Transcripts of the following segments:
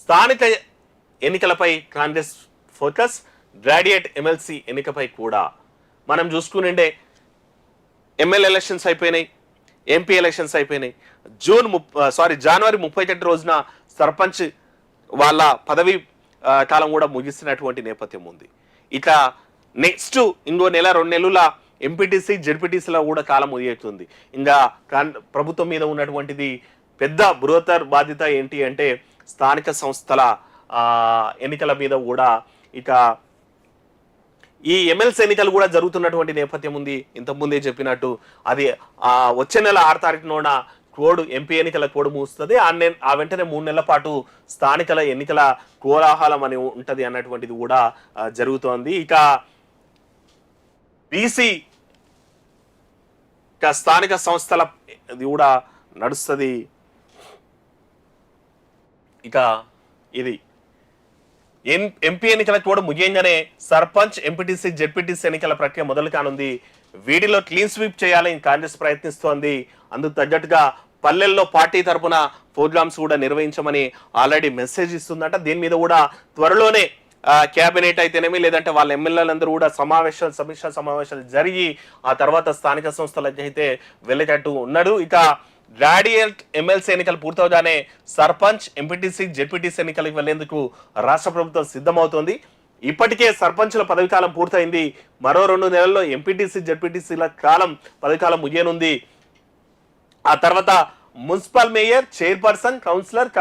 స్థానిక ఎన్నికలపై Congress focus, graduate MLC ఎన్నికపై కూడా మనం చూసుకునిండే ఎమ్మెల్యే ఎలక్షన్స్ అయిపోయినాయి, ఎంపీ ఎలక్షన్స్ అయిపోయినాయి. జనవరి 31 రోజున సర్పంచ్ వాళ్ళ పదవి కాలం కూడా ముగిసినటువంటి నేపథ్యం ఉంది. ఇక నెక్స్ట్ ఇంకో నెల 2 నెలల ఎంపీటీసీ జెడ్పీటీసీలో కూడా కాలం ముగియతుంది. ఇంకా ప్రభుత్వం మీద ఉన్నటువంటిది పెద్ద బృహత్తర బాధ్యత ఏంటి అంటే స్థానిక సంస్థల ఎన్నికల మీద కూడా. ఇక ఈ ఎమ్మెల్సీ ఎన్నికలు కూడా జరుగుతున్నటువంటి నేపథ్యం ఉంది. ఇంతకుముందే చెప్పినట్టు అది వచ్చే నెల 6 తారీఖున కోడ్ ఎంపీ ఎన్నికల కోడ్ మూస్తుంది. ఆ వెంటనే 3 నెలల పాటు స్థానికల ఎన్నికల కోలాహలం అని ఉంటది అన్నటువంటిది కూడా జరుగుతోంది. ఇక బీసీ స్థానిక సంస్థల ఇది కూడా నడుస్తుంది. ఇక ఇది ఎంపీ ఎన్నికలకు కూడా ముఖ్యంగానే సర్పంచ్, ఎంపీటీసీ, జెడ్పీటీసీ ఎన్నికల ప్రక్రియ మొదలు కానుంది. వీటిలో క్లీన్ స్వీప్ చేయాలని కాంగ్రెస్ ప్రయత్నిస్తోంది. అందుకు తగ్గట్టుగా పల్లెల్లో పార్టీ తరఫున ప్రోగ్రామ్స్ కూడా నిర్వహించమని ఆల్రెడీ మెసేజ్ ఇస్తుందంట. దీని మీద కూడా త్వరలోనే క్యాబినెట్ అయితేనేమి లేదంటే వాళ్ళ ఎమ్మెల్యేలందరూ కూడా సమీక్షా సమావేశాలు జరిగి ఆ తర్వాత స్థానిక సంస్థలకు అయితే వెళ్ళేటట్టు ఉన్నాడు. ఇక గ్రాడ్యుయేట్ ఎమ్మెల్సీ ఎన్నికలు పూర్తవగానే సర్పంచ్, ఎంపీటీసీ, జెడ్పీటీసీ ఎన్నికలకు వెళ్లేందుకు రాష్ట్ర ప్రభుత్వం సిద్ధమవుతోంది. ఇప్పటికే సర్పంచుల పదవికాలం పూర్తయింది. మరో 2 నెలల్లో ఎంపీటీసీ, జెడ్పీటీసీల పదవికాలం ముగియనుంది. ఆ తర్వాత మున్సిపల్ మేయర్, చైర్పర్సన్, కౌన్సిలర్,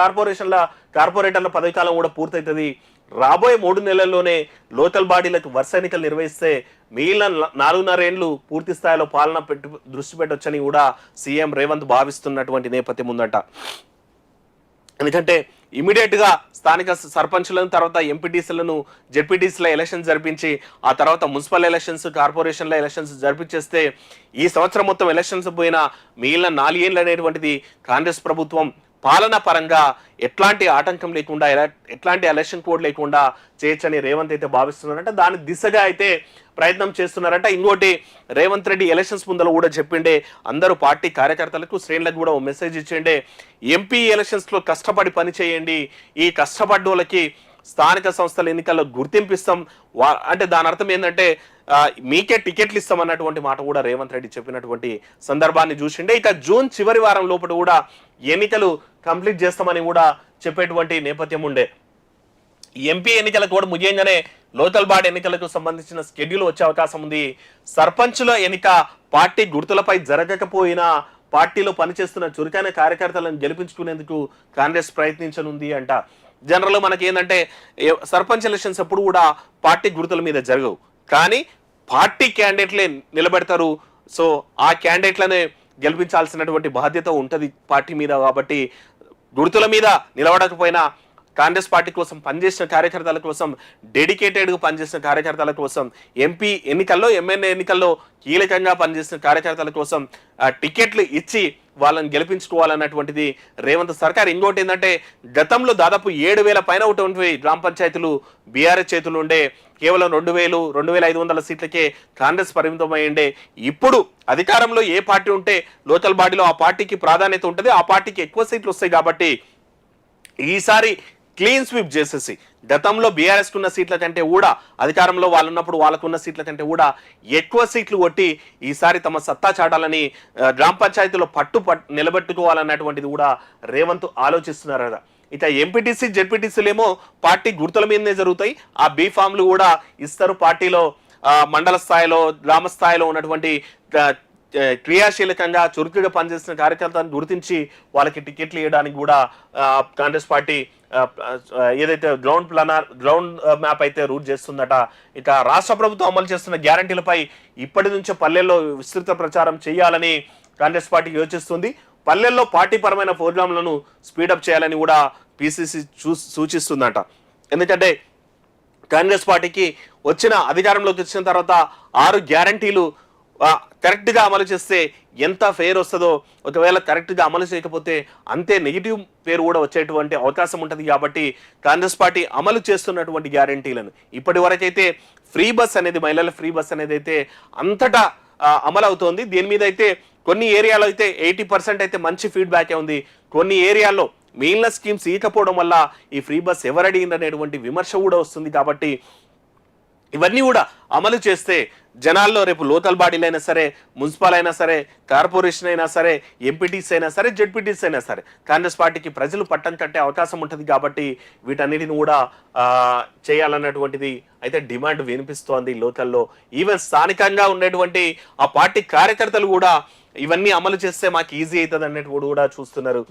కార్పొరేటర్ల పదవికాలం కూడా పూర్తవుతుంది. రాబోయే 3 నెలల్లోనే లోకల్ బాడీలకు వరుస ఎన్నికలు నిర్వహిస్తే మిగిలిన 4.5 ఏళ్లు పూర్తి స్థాయిలో పాలన దృష్టి పెట్టొచ్చని కూడా సీఎం రేవంత్ భావిస్తున్నటువంటి నేపథ్యం ఉందట. ఎందుకంటే ఇమీడియట్ గా స్థానిక సర్పంచులను, తర్వాత ఎంపీటీసీలను, జెడ్పీటీసీల ఎలక్షన్స్ జరిపించి ఆ తర్వాత మున్సిపల్ ఎలక్షన్స్, కార్పొరేషన్ల ఎలక్షన్స్ జరిపించేస్తే ఈ సంవత్సరం మొత్తం ఎలక్షన్స్ పోయినా మిగిలిన 4 ఏళ్ళు అనేటువంటిది కాంగ్రెస్ ప్రభుత్వం పాలన పరంగా ఎట్లాంటి ఆటంకం లేకుండా, ఎట్లాంటి ఎలక్షన్ కోడ్ లేకుండా చేయొచ్చని రేవంత్ అయితే భావిస్తున్నారంట. దాని దిశగా అయితే ప్రయత్నం చేస్తున్నారంట. ఇంకోటి రేవంత్ రెడ్డి ఎలక్షన్స్ ముందర కూడా చెప్పిండే అందరూ పార్టీ కార్యకర్తలకు, శ్రేణులకు కూడా ఓ మెసేజ్ ఇచ్చిండే, ఎంపీ ఎలక్షన్స్ లో కష్టపడి పని చేయండి, ఈ కష్టపడ్డోళ్ళకి స్థానిక సంస్థల ఎన్నికల్లో గుర్తింపిస్తాం. అంటే దాని అర్థం ఏంటంటే మీకే టికెట్లు ఇస్తాం అన్నటువంటి మాట కూడా రేవంత్ రెడ్డి చెప్పినటువంటి సందర్భాన్ని చూసిండే. ఇక జూన్ చివరి వారం లోపల కూడా ఎన్నికలు కంప్లీట్ చేస్తామని కూడా చెప్పేటువంటి నేపథ్యం ఉండే. ఎంపీ ఎన్నికలకు కూడా ముఖ్యంగానే లోకల్ బాడీ ఎన్నికలకు సంబంధించిన స్కెడ్యూల్ వచ్చే అవకాశం ఉంది. సర్పంచుల ఎన్నిక పార్టీ గుర్తులపై జరగకపోయినా పార్టీలో పనిచేస్తున్న చురుకైన కార్యకర్తలను గెలిపించుకునేందుకు కాంగ్రెస్ ప్రయత్నించనుంది అంట. జనరల్ మనకి ఏంటంటే సర్పంచ్ ఎలక్షన్స్ ఎప్పుడు కూడా పార్టీ గుర్తుల మీద జరగవు, కానీ పార్టీ క్యాండిడేట్లే నిలబెడతారు. సో ఆ క్యాండిడేట్లనే గెలిపించాల్సినటువంటి బాధ్యత ఉంటుంది పార్టీ మీద. కాబట్టి గుర్తుల మీద నిలబడకపోయినా కాంగ్రెస్ పార్టీ కోసం పనిచేసిన కార్యకర్తల కోసం, డెడికేటెడ్గా పనిచేసిన కార్యకర్తల కోసం, ఎంపీ ఎన్నికల్లో, ఎమ్మెల్యే ఎన్నికల్లో కీలకంగా పనిచేసిన కార్యకర్తల కోసం టికెట్లు ఇచ్చి వాళ్ళని గెలిపించుకోవాలన్నటువంటిది రేవంత్ సర్కార్. ఇంకోటి ఏంటంటే గతంలో దాదాపు 7,000 పైన ఉన్నటువంటి గ్రామ పంచాయతీలు బీఆర్ఎస్ చేతులు ఉండే, కేవలం 2,000, 2,500 సీట్లకే కాంగ్రెస్ పరిమితమయ్యండే. ఇప్పుడు అధికారంలో ఏ పార్టీ ఉంటే లోకల్ బాడీలో ఆ పార్టీకి ప్రాధాన్యత ఉంటుంది, ఆ పార్టీకి ఎక్కువ సీట్లు వస్తాయి. కాబట్టి ఈసారి క్లీన్ స్వీప్ చేసేసి గతంలో బీఆర్ఎస్ కున్న సీట్ల కంటే కూడా, అధికారంలో వాళ్ళున్నప్పుడు వాళ్ళకున్న సీట్ల కంటే కూడా ఎక్కువ సీట్లు కొట్టి ఈసారి తమ సత్తా చాటాలని, గ్రామ పంచాయతీలో నిలబెట్టుకోవాలన్నటువంటిది కూడా రేవంత్ ఆలోచిస్తున్నారు. ఇక ఎంపీటీసీ, జెడ్పీటీసీలు ఏమో పార్టీ గుర్తుల మీదనే జరుగుతాయి. ఆ బీ ఫామ్లు కూడా ఇస్తారు. పార్టీలో మండల స్థాయిలో, గ్రామ స్థాయిలో ఉన్నటువంటి క్రియాశీలకంగా చురుకుగా పనిచేసిన కార్యకర్తలను గుర్తించి వాళ్ళకి టికెట్లు ఇవ్వడానికి కూడా కాంగ్రెస్ పార్టీ ఏదైతే గ్రౌండ్ మ్యాప్ అయితే రూట్ చేస్తుందట. ఇక రాష్ట్ర ప్రభుత్వం అమలు చేస్తున్న గ్యారంటీలపై ఇప్పటి నుంచే పల్లెల్లో విస్తృత ప్రచారం చేయాలని కాంగ్రెస్ పార్టీ యోచిస్తుంది. పల్లెల్లో పార్టీ పరమైన ప్రోగ్రాంలను స్పీడప్ చేయాలని కూడా పిసిసి సూచిస్తుందట. ఎందుకంటే కాంగ్రెస్ పార్టీకి అధికారంలోకి వచ్చిన తర్వాత 6 గ్యారంటీలు కరెక్ట్గా అమలు చేస్తే ఎంత ఫేర్ వస్తుందో, ఒకవేళ కరెక్ట్గా అమలు చేయకపోతే అంతే నెగిటివ్ పేరు కూడా వచ్చేటువంటి అవకాశం ఉంటుంది. కాబట్టి కాంగ్రెస్ పార్టీ అమలు చేస్తున్నటువంటి గ్యారంటీలను ఇప్పటి వరకైతే ఫ్రీ బస్ అనేది, మహిళల ఫ్రీ బస్ అనేది అయితే అంతటా అమలు అవుతోంది. దీని మీద అయితే కొన్ని ఏరియాలో అయితే 80% అయితే మంచి ఫీడ్బ్యాకే ఉంది. కొన్ని ఏరియాల్లో మిగిలిన స్కీమ్స్ ఇవ్వకపోవడం వల్ల ఈ ఫ్రీ బస్ ఎవరు అడిగింది అనేటువంటి విమర్శ కూడా వస్తుంది. కాబట్టి ఇవన్నీ కూడా అమలు చేస్తే జనాల్లో రేపు లోకల్ బాడీలు అయినా సరే, మున్సిపల్ అయినా సరే, కార్పొరేషన్ అయినా సరే, ఎంపీటీసీ అయినా సరే, జెడ్పీటీసీ అయినా సరే, కాంగ్రెస్ పార్టీకి ప్రజలు పట్టం కట్టే అవకాశం ఉంటుంది. కాబట్టి వీటన్నిటిని కూడా చేయాలన్నటువంటిది అయితే డిమాండ్ వినిపిస్తోంది లోకల్లో. ఈవెన్ స్థానికంగా ఉండేటువంటి ఆ పార్టీ కార్యకర్తలు కూడా ఇవన్నీ అమలు చేస్తే మాకు ఈజీ అవుతుంది అన్నట్టు కూడా చూస్తున్నారు.